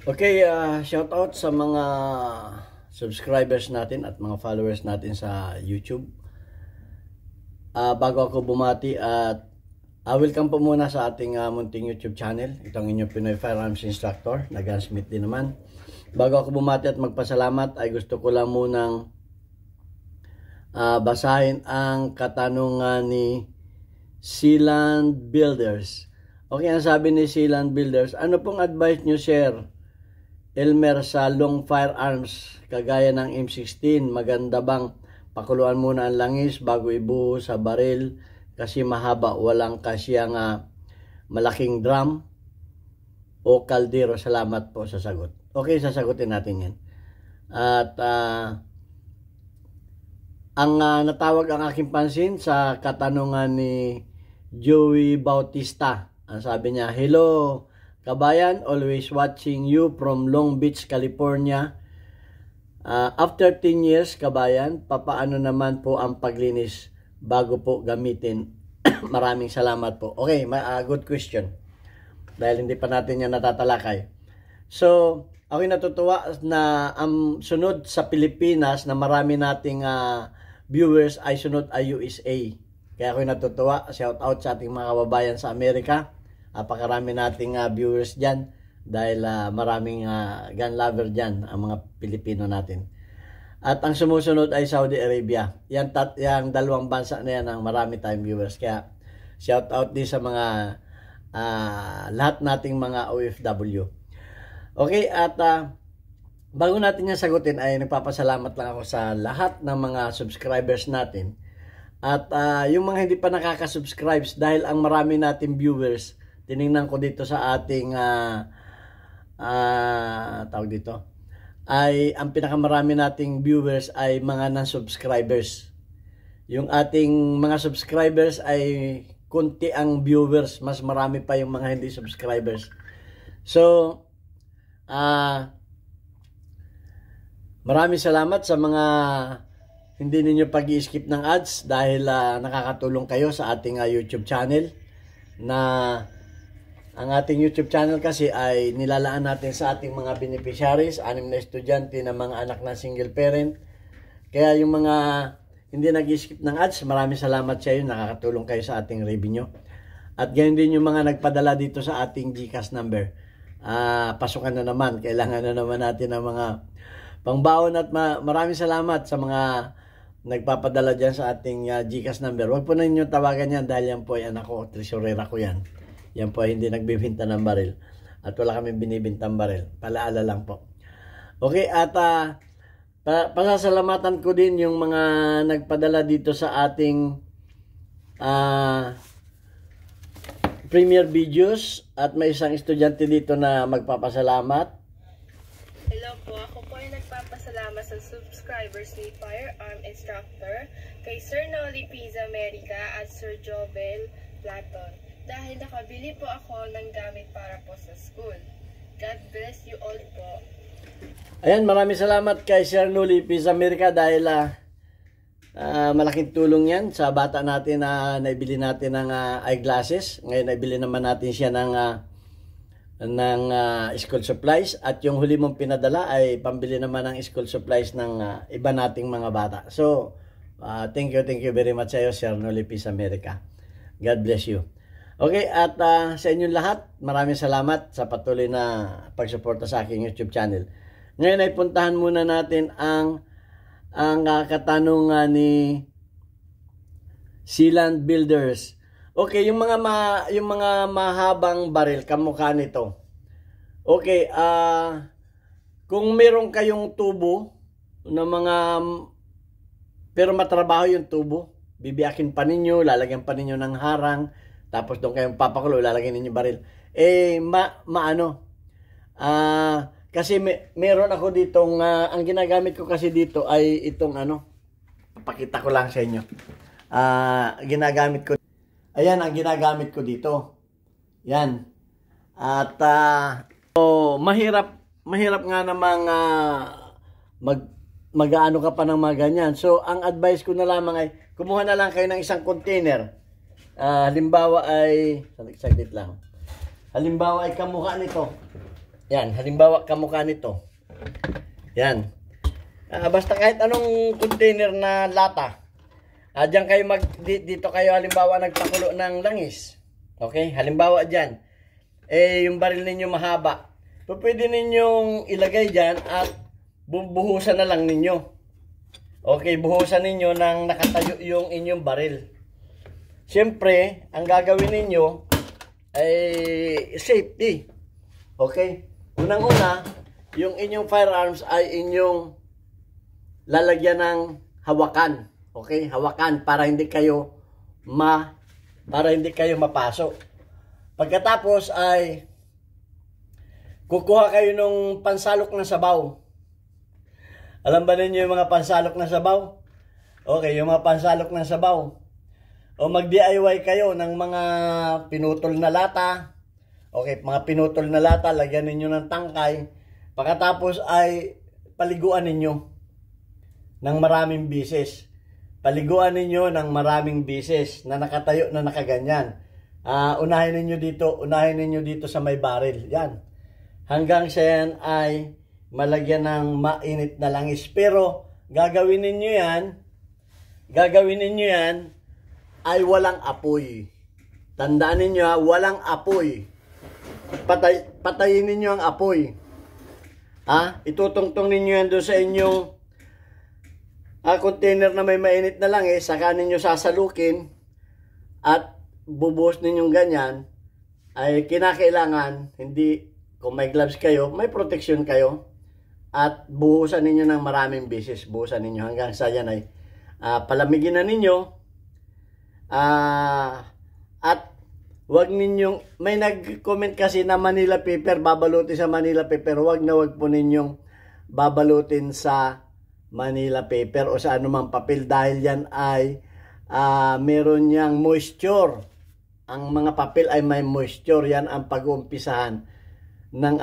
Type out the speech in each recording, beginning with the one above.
Okay, shout out sa mga subscribers natin at mga followers natin sa YouTube. Bago ako bumati at welcome po muna sa ating munting YouTube channel. Itong inyong Pinoy Firearms Instructor, na gunsmith din naman. Bago ako bumati at magpasalamat ay gusto ko lang munang basahin ang katanungan ni Sealand Builders. Okay, ang sabi ni Sealand Builders, ano pong advice nyo, sir? Elmer, sa long firearms kagaya ng M16, maganda bang pakuluan muna ang langis bago ibuhos sa baril kasi mahaba, walang kasyang malaking drum o kaldero? Salamat po sa sagot. Okay, sasagutin natin yan. At ang natawag ang aking pansin sa katanungan ni Joey Bautista. Ang sabi niya, hello kabayan, always watching you from Long Beach, California. After 10 years, kabayan, papaano naman po ang paglinis bago po gamitin? Maraming salamat po. Okay, good question. Dahil hindi pa natin yan natatalakay. So, ako'y natutuwa na ang sunod sa Pilipinas na marami nating viewers ay sunod ay USA. Kaya ako'y natutuwa. Shout out sa ating mga kababayan sa Amerika. Pakarami nating viewers dyan dahil maraming gun lover dyan ang mga Pilipino natin. At ang sumusunod ay Saudi Arabia. Yang dalawang bansa na yan ang marami tayong viewers. Kaya shout out din sa mga lahat nating mga OFW. Okay, at bago natin yan sagutin ay nagpapasalamat lang ako sa lahat ng mga subscribers natin. At yung mga hindi pa nakaka-subscribes dahil ang marami nating viewers, tiningnan ko dito sa ating tawag dito, ay ang pinakamarami nating viewers ay mga non-subscribers. Yung ating mga subscribers ay kunti ang viewers, mas marami pa yung mga hindi subscribers. So, maraming salamat sa mga hindi ninyo pag-i-skip ng ads dahil nakakatulong kayo sa ating YouTube channel. Na ang ating YouTube channel kasi ay nilalaan natin sa ating mga beneficiaries, 6 na estudyante na mga anak na single parent. Kaya yung mga hindi nag-skip ng ads, maraming salamat sa inyo, nakakatulong kayo sa ating revenue. At ganyan din yung mga nagpadala dito sa ating GCash number. Pasukan na naman, kailangan na naman natin ng mga pangbaon at maraming salamat sa mga nagpapadala dyan sa ating GCash number. Huwag po na ninyo tawagan yan dahil yan po ay anak ko, tresurera ko yan. Yan po ay hindi nagbibinta ng baril. At wala kami binibintang baril. Palaala lang po. Okay, at pasasalamatan ko din yung mga nagpadala dito sa ating premiere videos. At may isang estudyante dito na magpapasalamat. Hello po, ako po ay nagpapasalamat sa subscribers ni Firearm Instructor, kay Sir Noli Pizza America at Sir Jovel Platon. Dahil nakabili po ako ng gamit para po sa school. God bless you all po. Ayan, maraming salamat kay Sir Noli Pizza America dahil malaking tulong yan sa bata natin na naibili natin ng eyeglasses. Ngayon naibili naman natin siya ng school supplies. At yung huli mong pinadala ay pambili naman ng school supplies ng iba nating mga bata. So, thank you very much sa iyo, Sir Noli Pizza America. God bless you. Okay, at sa inyong lahat, maraming salamat sa patuloy na pagsuporta sa aking YouTube channel. Ngayon ay puntahan muna natin ang katanungan ni Sealand Builders. Okay, yung mga mahabang baril, kamukha nito. Okay, kung meron kayong tubo na mga pero matrabaho yung tubo, bibiyakin pa ninyo, lalagyan pa ninyo ng harang. Tapos doon kayong papakulo, lalagyan ninyo baril. Kasi meron ako ditong, ang ginagamit ko kasi dito ay itong papakita ko lang sa inyo. Ginagamit ko, ayan ang ginagamit ko dito. Yan. At, mahirap nga namang mag-ano ka pa ng mga ganyan. So, ang advice ko na lamang ay, kumuha na lang kayo ng isang container. Halimbawa ay, saglit lang. Halimbawa ay kamukha nito. Yan, halimbawa kamukha nito. Yan. Basta kahit anong container na lata. Diyan kayo dito kayo halimbawa nagpakulo ng langis. Okay? Halimbawa diyan. Yung baril ninyo mahaba. So, pwede ninyong ilagay diyan at bubuhusan na lang ninyo. Okay, buhusan ninyo nang nakatayo yung inyong baril. Siyempre, ang gagawin ninyo ay safety. Okay? Unang-una, yung inyong firearms ay inyong lalagyan ng hawakan. Okay? Hawakan para hindi kayo mapasok. Pagkatapos ay kukuha kayo ng pansalok na sabaw. Alam ba ninyo yung mga pansalok na sabaw? Okay, yung mga pansalok na sabaw. O mag-DIY kayo ng mga pinutol na lata. Okay, mga pinutol na lata, lagyan ninyo ng tangkay. Pagkatapos ay paliguan ninyo ng maraming bisis. Paliguan ninyo ng maraming bisis na nakatayo na nakaganyan. Unahin ninyo dito sa may baril. Yan. Hanggang sa yan ay malagyan ng mainit na langis. Pero gagawin ninyo yan ay walang apoy. Tandaan ninyo walang apoy. Patayin ninyo ang apoy. Itutungtong ninyo yan doon sa inyong container na may mainit na langis, saka ninyo sasalukin at bubuhos ninyong ganyan. Ay kinakailangan, hindi, kung may gloves kayo, may protection kayo at buhusan ninyo ng maraming beses. Buhusan ninyo hanggang sa yan ay palamigin na ninyo. At wag ninyong, may nag-comment kasi na Manila paper, babalutin sa Manila paper. Wag po ninyong babalutin sa Manila paper o sa anumang papel dahil yan ay meron niyang moisture. Ang mga papel ay may moisture. Yan ang pag-uumpisahan ng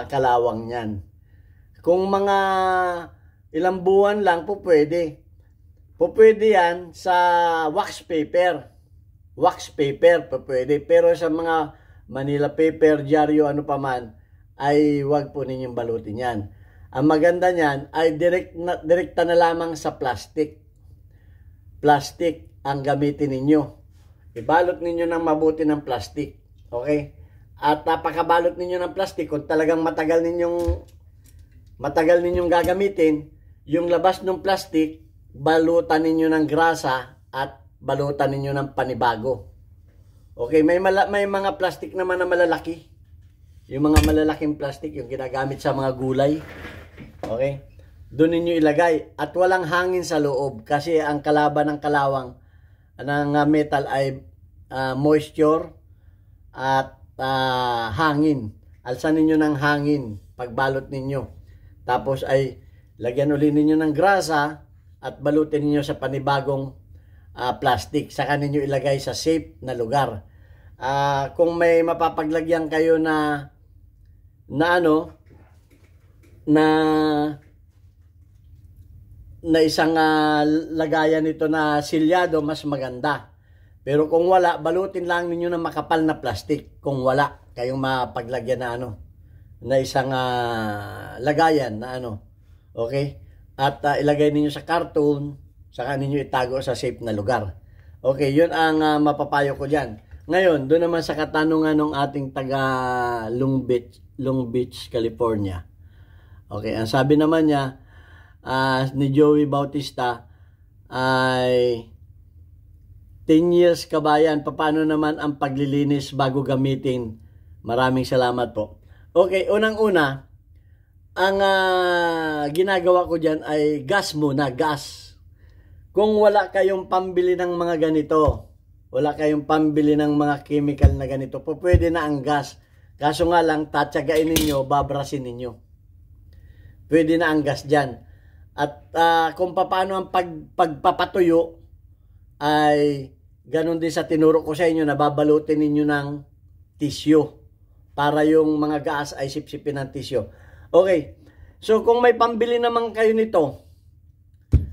kalawang niyan. Kung mga ilang buwan lang po pwede. Pwede yan sa wax paper. Wax paper po pwede. Pero sa mga Manila paper, dyaryo, ano pa man, ay wag po ninyong balutin yan. Ang maganda niyan ay direkta na lamang sa plastic. Plastic ang gamitin ninyo. Ibalot ninyo ng mabuti ng plastic. Okay? At napakabalot ninyo ng plastic, kung talagang matagal ninyong gagamitin, yung labas ng plastic, balutan ninyo ng grasa at balutan ninyo ng panibago. Okay, may mga plastic naman na malalaki. Yung mga malalaking plastic, yung ginagamit sa mga gulay. Okay? Doon ninyo ilagay. At walang hangin sa loob. Kasi ang kalaban ng kalawang ng metal ay moisture at hangin. Alsan ninyo ng hangin pagbalot ninyo. Tapos ay lagyan ulit ninyo ng grasa at balutin ninyo sa panibagong plastic. Saka ninyo ilagay sa safe na lugar. Kung may mapapaglagyan kayo na isang lagayan nito na silyado, mas maganda. Pero kung wala, balutin lang ninyo ng makapal na plastic. Kung wala kayong mapaglagyan na isang lagayan na okay? At ilagay ninyo sa karton, saka ninyo itago sa safe na lugar. Okay, yun ang mapapayo ko dyan. Ngayon, doon naman sa katanungan ng ating taga Long Beach, California. Okay, ang sabi naman niya ni Joey Bautista ay 10 years kabayan, paano naman ang paglilinis bago gamitin? Maraming salamat po. Okay, unang-una, ang ginagawa ko dyan ay gas muna, gas. Kung wala kayong pambili ng mga ganito, wala kayong pambili ng mga chemical na ganito, pwede na ang gas. Kaso nga lang, tatsagain ninyo, babrasin ninyo. Pwede na ang gas dyan. At kung paano ang pagpapatuyo, ay ganun din sa tinuro ko sa inyo, na babalutin ninyo ng tissue para yung mga gas ay sipsipin ng tissue. Okay, so kung may pambili naman kayo nito,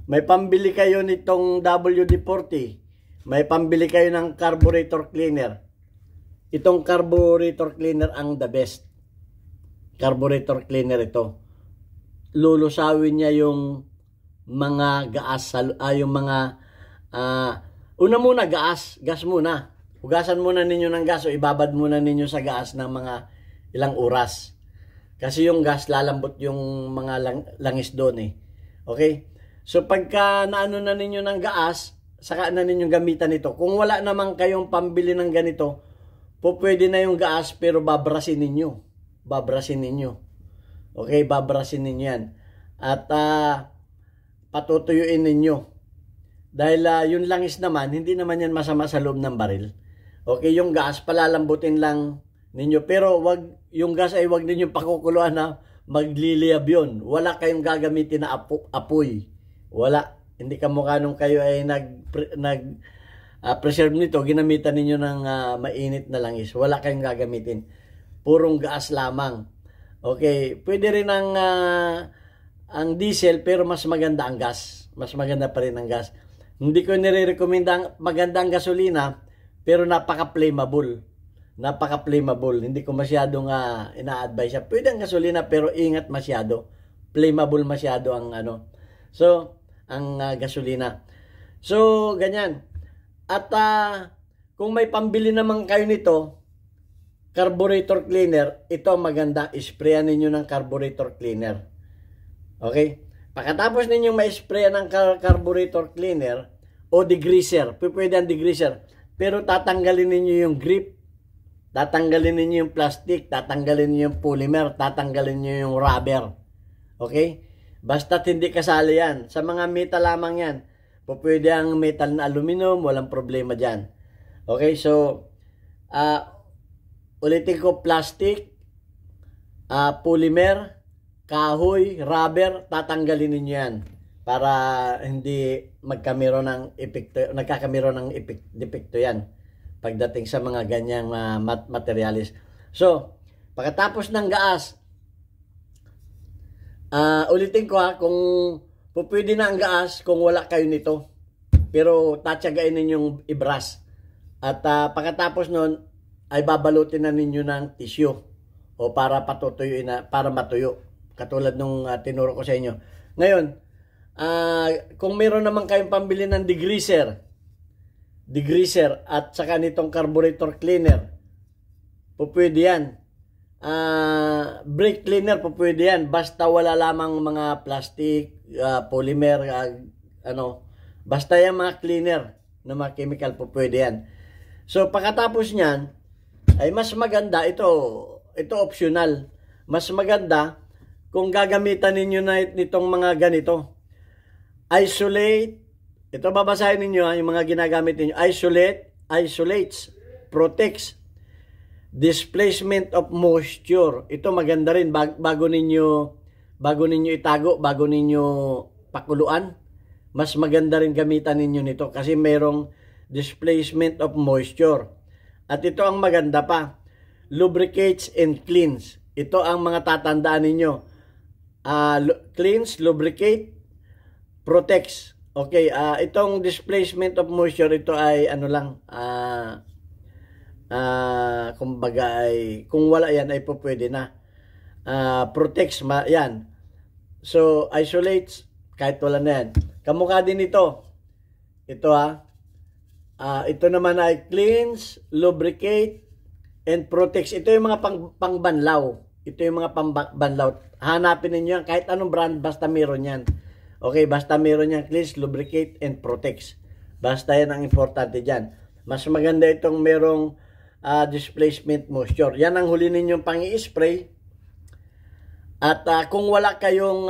may pambili kayo nitong WD-40, may pambili kayo ng carburetor cleaner, itong carburetor cleaner ang the best. Carburetor cleaner ito. Lulusawin niya yung mga gaas, yung mga, una muna gas muna. Hugasan muna ninyo ng gas o ibabad muna ninyo sa gas ng mga ilang oras. Kasi yung gas, lalambot yung mga langis doon eh. Okay? So pagka naano na ninyo ng gas, saka na ninyong gamitan ito. Kung wala naman kayong pambili ng ganito, pwede na yung gas pero babrasin ninyo. Babrasin ninyo. Okay? Babrasin ninyo yan. At patutuyuin ninyo. Dahil yung langis naman, hindi naman yan masama sa loob ng baril. Okay, yung gas, palalambutin lang ninyo. Pero yung gas ay wag ninyo pakukuluan na magliliyab yun. Wala kayong gagamitin na apoy. Wala. Hindi kamukha nung kayo ay preserve nito, ginamitan ninyo ng mainit na langis. Wala kayong gagamitin. Purong gas lamang. Okay, pwede rin ang diesel pero mas maganda ang gas. Mas maganda pa rin ang gas. Hindi ko nire-recommend ang magandang gasolina pero napaka-flammable. Napaka-flammable. Hindi ko masyadong ina-advise siya. Pwede ang gasolina pero ingat masyado. Flammable masyado ang So, ang gasolina. So, ganyan. At kung may pambili naman kayo nito, carburetor cleaner, ito maganda. Isprayan ninyo ng carburetor cleaner. Okay? Pagkatapos ninyong ma-sprayan ng carburetor cleaner o degreaser, pwede ang degreaser, pero tatanggalin ninyo yung grip, tatanggalin ninyo yung plastic, tatanggalin ninyo yung polymer, tatanggalin ninyo yung rubber. Okay? Basta't hindi kasali yan. Sa mga metal lamang yan. Pwede ang metal na aluminum, walang problema dyan. Okay? So, ulitin ko, plastic, polymer, kahoy, rubber, tatanggalin ninyo yan para hindi magkamero ng epekto, nagkakamero ng depekto yan pagdating sa mga ganyang materialis. So, pagkatapos ng gas, ulitin ko kung pwede na ang gas kung wala kayo nito, pero tatsagain ninyong ibras. At pagkatapos nun, ay babalutin na ninyo ng tissue o para patutuyuin na, para matuyo. Katulad nung tinuro ko sa inyo. Ngayon, kung meron naman kayong pambili ng degreaser at saka nitong carburetor cleaner, pwede yan. Brake cleaner, pwede yan. Basta wala lamang mga plastic, polymer, basta yung mga cleaner na mga chemical, pwede yan. So, pagkatapos nyan, ay mas maganda, ito optional. Mas maganda kung gagamitan ninyo na nitong mga ganito. Isolate, ito babasahin ninyo yung mga ginagamit ninyo. Isolates, protects, displacement of moisture. Ito maganda rin bago ninyo itago, bago ninyo pakuluan. Mas maganda rin gamitan ninyo nito kasi merong displacement of moisture. At ito ang maganda pa, lubricates and cleans. Ito ang mga tatandaan ninyo. Cleans, lubricate, protects. Okay, itong displacement of moisture, ito ay kumbaga ay, kung wala yan ay pwede na. Protects, yan. So, isolates, kahit wala na yan. Kamukha din ito. Ito ito naman ay cleans, lubricate, and protects. Ito yung mga pangbanlaw. Ito yung mga pangbanlaw. Hanapin ninyo yan, kahit anong brand, basta meron yan. Okay, basta meron yan, cleans, lubricate, and protects. Basta yan ang importante dyan. Mas maganda itong merong displacement moisture. Yan ang huli ninyong pang-i-spray. At kung wala kayong,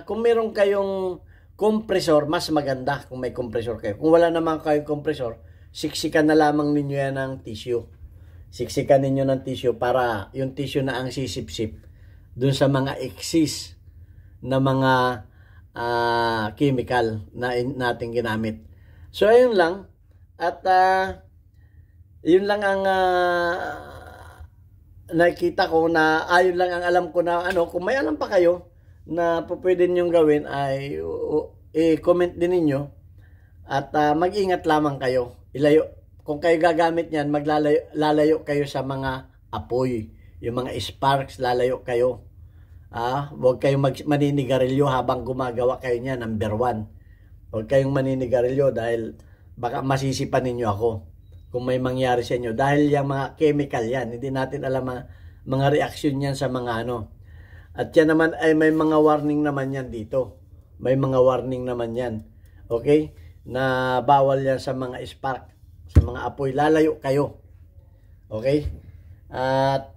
kung meron kayong compressor, mas maganda kung may compressor kayo. Kung wala naman kayong compressor, siksikan na lamang ninyo yan ng tissue. Siksikan ninyo ng tissue para yung tissue na ang sisip-sip dun sa mga excess na mga chemical na natin ginamit. So, ayun lang. At yun lang ang nakita ko na ayun lang ang alam ko na kung may alam pa kayo na pwede ninyong gawin ay i-comment din ninyo at mag-ingat lamang kayo. kung kayo gagamit niyan, lalayo kayo sa mga apoy. Yung mga sparks, lalayo kayo. Huwag kayong maninigarilyo habang gumagawa kayo niyan, number 1. Huwag kayong maninigarilyo dahil baka masisipan ninyo ako kung may mangyari sa inyo. Dahil yung mga chemical yan, hindi natin alam mga reaksyon yan sa mga ano. At yan naman ay may mga warning naman yan dito. May mga warning naman yan. Okay? Na bawal yan sa mga spark, sa mga apoy. Lalayo kayo. Okay? At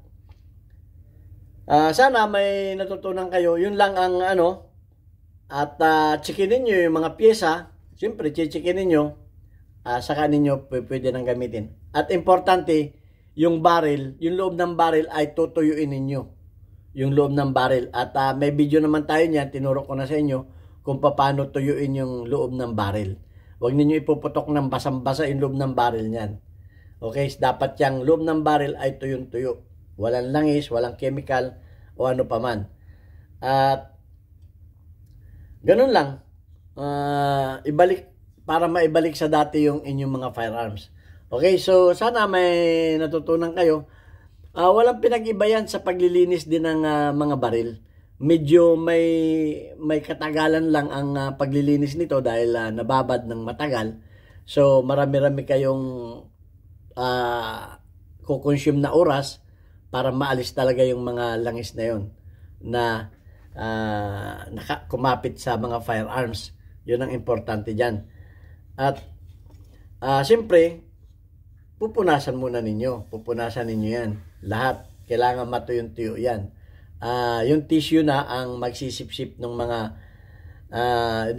sana may natutunan kayo. Yun lang ang ano. At checkin niyo yung mga pyesa. Siyempre, checkin niyo. Saka ninyo pwede nang gamitin. At importante, yung barrel, yung loob ng barrel ay tutuyuin ninyo. Yung loob ng barrel. At may video naman tayo niyan. Tinuro ko na sa inyo kung paano tuyuin yung loob ng barrel. Huwag ninyo ipuputok ng basang-basa yung loob ng barrel niyan. Okay? Dapat yung loob ng barrel ay tuyong-tuyo. Walang langis, walang chemical, o ano pa man. At ganun lang. Para maibalik sa dati yung inyong mga firearms. Okay, so sana may natutunan kayo. Walang pinag-iba yan sa paglilinis din ng mga baril. Medyo may katagalan lang ang paglilinis nito dahil nababad ng matagal. So marami-rami kayong kukonsume na oras para maalis talaga yung mga langis na yon na kumapit sa mga firearms. Yun ang importante dyan. At siyempre, pupunasan muna ninyo. Pupunasan ninyo yan. Lahat. Kailangan matuyong-tuyo yan. Yung tissue na ang magsisip-sip ng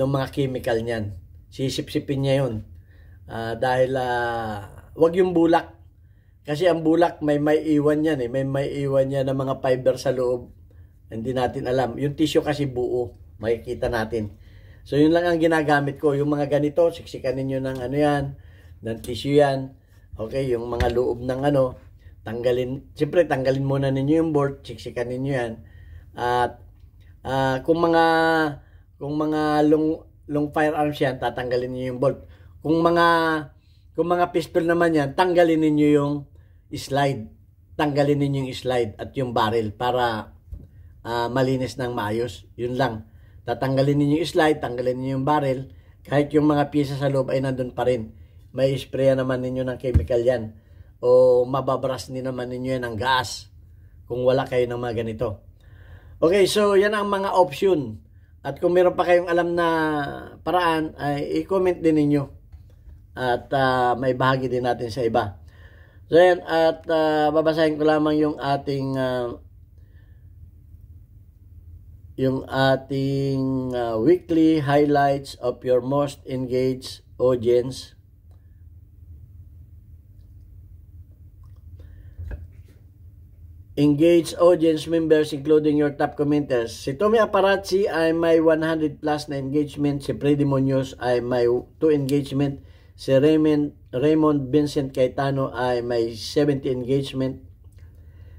mga chemical niyan. Sisip-sipin niya yun. Dahil wag yung bulak. Kasi ang bulak may iwan yan eh. May iwan yan ng mga fiber sa loob. Hindi natin alam. Yung tissue kasi buo. Makikita natin. So yun lang ang ginagamit ko. Yung mga ganito, siksikan ninyo ng ano yan, ng tissue yan. Okay, yung mga loob ng ano, siyempre tanggalin muna ninyo yung board, siksikan ninyo yan. At kung mga long firearms yan, tatanggalin niyo yung bolt. Kung mga pistol naman yan, tanggalin niyo yung slide. Tanggalin niyo yung slide at yung barrel para malinis ng maayos. Yun lang. Tatanggalin niyo yung slide, tanggalin niyo yung barrel. Kahit yung mga pyesa sa loob ay nandun pa rin. May sprayan naman ninyo ng chemical yan. O mababras din naman ninyo yan ng gas. Kung wala kayo ng mga ganito. Okay, so yan ang mga option. At kung meron pa kayong alam na paraan, ay i-comment din ninyo. At may bahagi din natin sa iba. So yan, at babasahin ko lamang yung ating weekly highlights of your most engaged audience. Engaged audience members including your top commenters. Si Tommy Aparazzi ay may 100 plus na engagement. Si Freddy Munoz ay may 2 engagement. Si Raymond Vincent Cayetano ay may 70 engagement.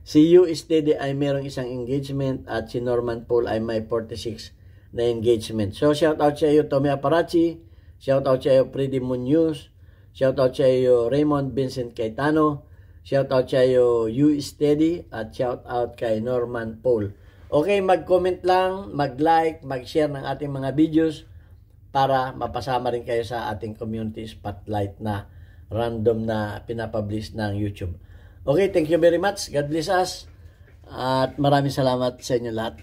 Si U Steady ay mayroong 1 engagement. At si Norman Paul ay may 46 na engagement. So shout out sa iyo Tommy Aparazzi. Shout out sa iyo Freddy Munoz. Shout out sa iyo Raymond Vincent Cayetano. Shout out sa iyo U Steady at shout out kay Norman Paul. Okay, mag-comment lang, mag-like, mag-share ng ating mga videos para mapasama rin kayo sa ating community spotlight na random na pinapublish ng YouTube. Okay, thank you very much. God bless us. At maraming salamat sa inyo lahat.